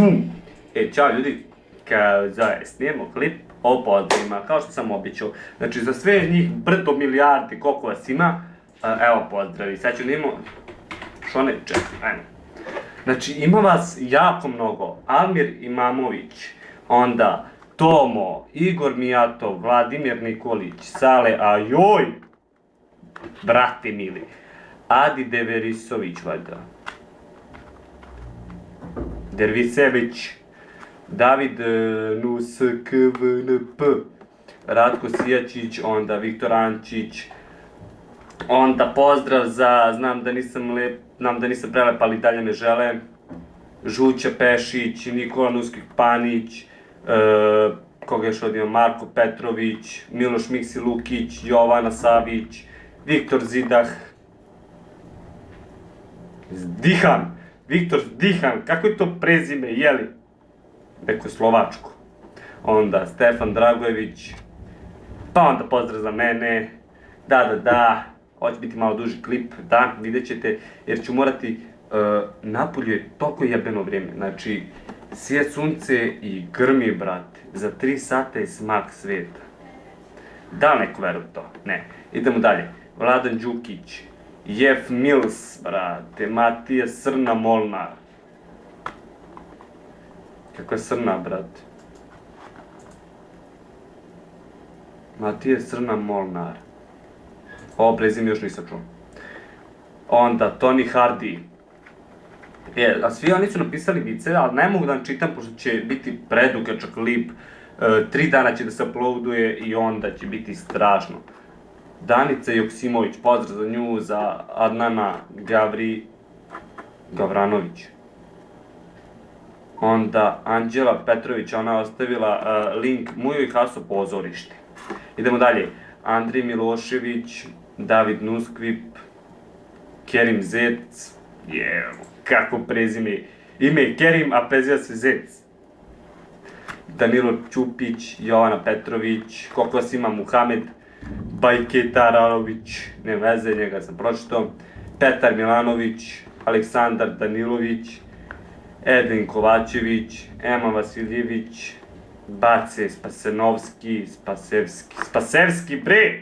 Bum! Ćao ljudi, snijemo klip o pozdravima, kao što sam običao. Znači, za sve njih brdo milijardi koliko vas ima, evo pozdravi. Sad ću nimo, šone, čekaj, ajmo. Znači, ima vas jako mnogo. Almir Imamović, onda Tomo, Igor Mijatov, Vladimir Nikolić, Sale, ajoj, brate mili, Adi Deverisović, valjda, Dervisević, David Nuskvnp, Ratko Sijačić, onda Viktor Ančić, onda pozdrav za, znam da nisam prelep, ali dalje me žele, Žuća Pešić, Nikola Nuskih Panić, koga još odio, Marko Petrović, Miloš Miksi Lukić, Jovana Savić, Viktor Zidah, Viktor Zdihan, kako je to prezime, jeli? Neko je slovačko. Onda Stefan Dragojević, pa onda pozdrav za mene, hoće biti malo duži klip, da, vidjet ćete, jer ću morati, napolju je toliko jebeno vrijeme, znači, sije sunce i grmi, brate, za 3 sata je smak sveta. Da li neko veruje to? Ne. Idemo dalje, Vladan Đukić, Jef Mils, brate, Matija Srna Molnar. Kako je Srna, brate? Matija Srna Molnar. Ovo prezime još nisam čuo. Onda Tony Hardy. A svi oni su napisali vice, ali ne mogu da vam čitam, pošto će biti predugačak klip. 3 dana će da se uploaduje i onda će biti strašno. Danica Joksimović, pozdrav za nju, za Adnana Gavranović. Onda Anđela Petrović, ona je ostavila link Mujo i Haso pozorište. Idemo dalje, Andrij Milošević, David Nuskvip, Kerim Zec, kako prezime, ime je Kerim, a preziva se Zec. Danilo Ćupić, Jovana Petrović, koliko vas ima, Muhamed Bajketarović, ne veze, njega sam pročitao, Petar Milanović, Aleksandar Danilović, Edin Kovačević, Ema Vasiljević, Bace Spasevski, bre!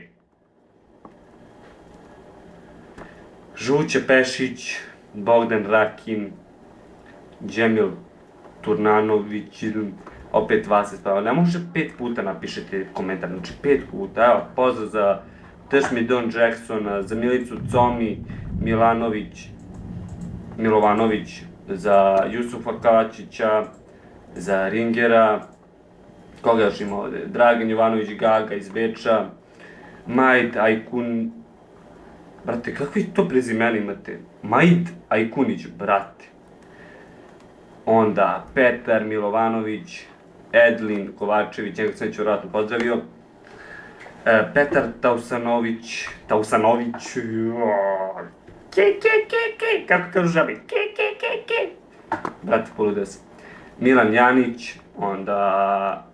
Žuće Pešić, Bogdan Rakin, Džemil Turnanović, opet vas je spavao. Ne može 5 puta napišete komentar, znači 5 puta. Evo, pozdrav za Tešmi Don Jacksona, za Milicu Comi, Milovanović, za Jusufa Kačića, za Ringera, koga još ima ovde, Dragan Jovanović Gaga iz Beča, Majd Ajkun, brate, kakvi to prezimeni imate? Majd Ajkunić, brate. Onda Petar Milovanović, Edlin Kovačević, njega sam već vjerojatno pozdravio, Petar Tausanović, kako kažu žabi, brate, poludeo sam. Milan Janić, onda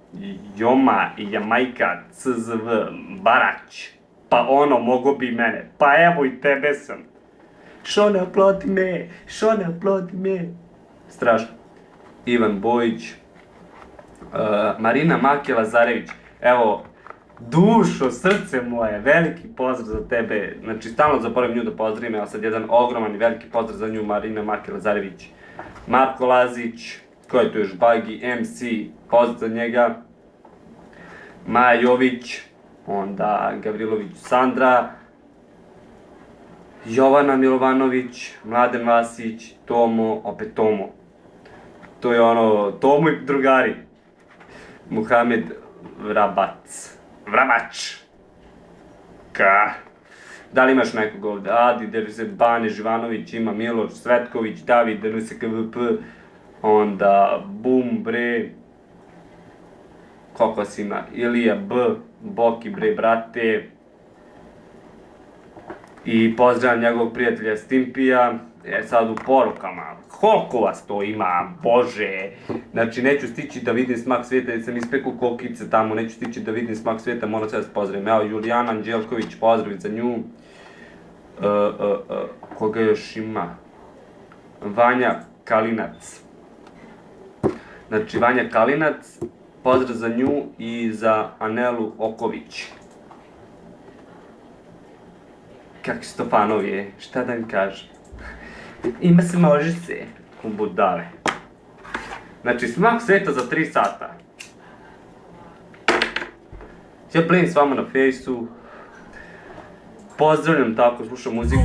Joma i Jamajka CZV Barać, pa ono, mogo bi mene, pa evo i tebe sam. Šone, aplodi me. Strašno. Ivan Bojić, Marina Maki Lazarević, evo, dušo, srce moje, veliki pozdrav za tebe, znači stalno zaboravim nju da pozdravim, evo sad jedan ogroman i veliki pozdrav za nju, Marina Maki Lazarević, Marko Lazić, ko je to još, Bagi, MC, pozdrav za njega, Maja Jović, onda Gavrilović Sandra, Jovana Milovanović, Mladen Vasić, Tomo, opet Tomo. To je ono, Tomo i drugari. Muhamed Vrabač. Da li imaš nekog ovde? Adi, Bane Živanović, ima Miloš Svetković, David, NSKVP, onda Bum, bre, koliko vas ima? Ilija B, Boki, bre, brate. I pozdravljam njegovog prijatelja Stimpija, sad u porukama, koliko vas to ima, bože, znači neću stići da vidim smak svijeta, jer sam ispekao kokice tamo, neću stići da vidim smak svijeta, moram sve da se pozdravim, evo Julijana Anđelković, pozdrav za nju, koga još ima, Vanja Kalinac, Znači, Vanja Kalinac, pozdrav za nju i za Anelu Oković. Kakvi su to fanovi je, šta da im kažem. Ima se, može se, u budale. Znači, Smak sveta za 3 sata. Ja playim s vama na fejsu. Pozdravljam tako, slušam muziku.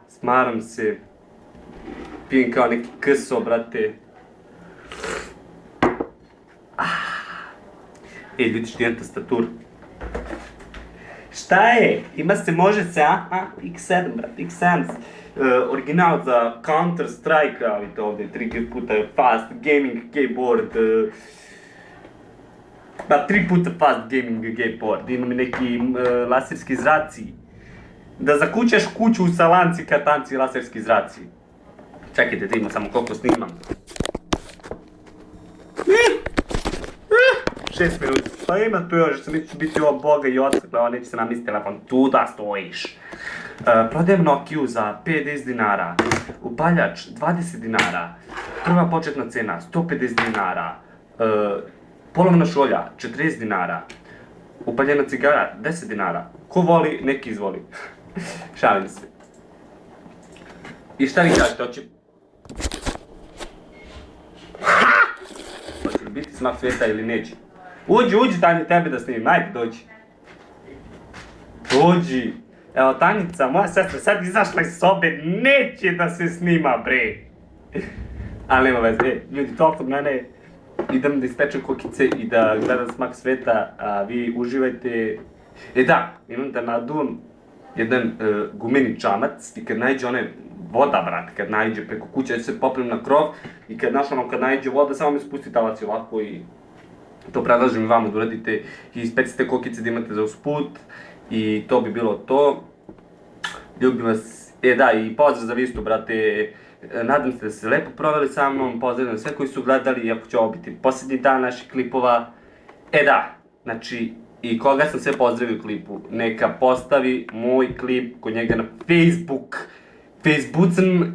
Smaram se. Pijem kao neki KSO, brate. Ljudi, štijem tastaturu. Šta je? Ima se, može se, X7, brate, X7. Original za Counter Strike, ali to ovdje 3 puta fast gaming keyboard. 3 puta fast gaming keyboard. Imam i neki laserski zraci. Da zakućaš kuću sa lanci, katanci, laserski zraci. Čekajte, da imam samo koliko snimam. 6 minuta. Pa ima tu još, neću biti ovo boga i odsakla, neće se namisliti telefon. Tu da stojiš. Prodajem Nokiju za 50 dinara. Upaljač 20 dinara. Prva početna cena 150 dinara. Polovna šolja 40 dinara. Upaljena cigara 10 dinara. Ko voli, neki izvoli. Šalim se. I šta vi kažete, hoće li biti Smak sveta ili neće? Uđi, Tanja, tebe da snimim, ajde, dođi. Dođi. Evo, Tanjica, moja sestra, sad izašla iz sobe, neće da se snima, bre. Ali nema veze, ljudi, toliko mene, idem da ispečem kokice i da gledam Smak sveta, a vi uživajte. Da, imam da naduvam jedan gumeni čamac i kad najde one voda, brate, kad najde preko kuće, ja ću se popnem na krov i kad najde voda, samo mi spusti talac ovako i to predlažem i vama da uradite i ispecite kokice da imate za usput i to bi bilo to. Ljubim vas, i pozdrav za Vistu, brate, nadam se da ste lepo proveli sa mnom, pozdravljam sve koji su gledali, iako će ovo biti posljednji dan naših klipova. Znači, i koga sam sve pozdravio u klipu, neka postavi moj klip kod njega na Facebookan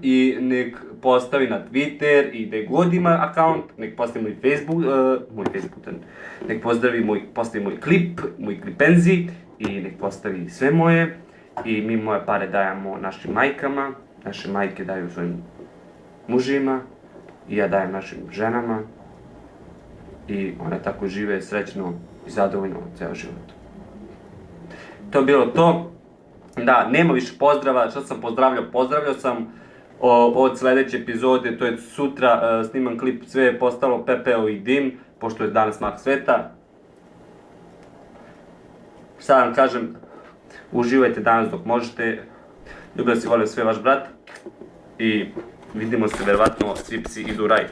i nek postavi na Twitter i gde god ima akaunt, nek postavi nek postavi moj klip, moj klipenzi i nek postavi sve moje i mi moje pare dajemo našim majkama, naše majke daju svojim mužima i ja dajem našim ženama i one tako žive srećno i zadovoljno ceo život. To je bilo to. Da, nema više pozdrava, što sam pozdravljao sam od sledeće epizode, to je sutra, snimam klip, sve je postalo pepeo i dim, pošto je danas Smak sveta. Sad vam kažem, uživajte danas dok možete, ljubim vas i volim sve vaš brat i vidimo se verovatno, svi psi idu u raj.